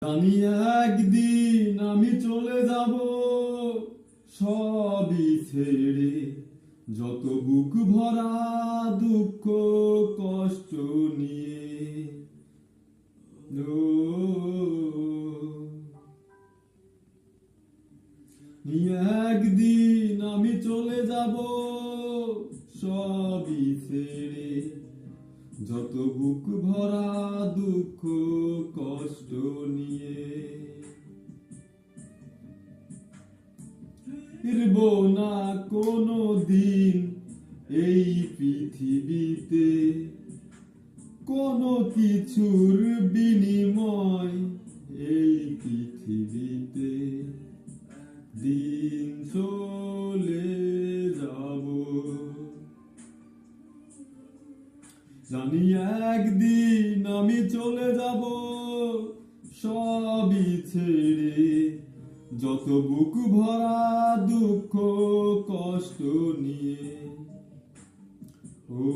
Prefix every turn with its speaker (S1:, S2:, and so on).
S1: জানি একদিন আমি চলে যাব সবই ছেড়ে, যত বুক ভরা দুঃখ কষ্ট নিয়ে। ও একদিন আমি চলে যাব সবই ছেড়ে, যত বুক ভরা দুঃখ কষ্ট নিয়ে। ফিরব না কোনো দিন এই পৃথিবীতে, কোনো কিছুর বিনিময় এই পৃথিবীতে। দিন চলে যাব, জানি একদিন আমি চলে যাব সবই ছেড়ে, যত বুক ভরা দুঃখ কষ্ট নিয়ে। ও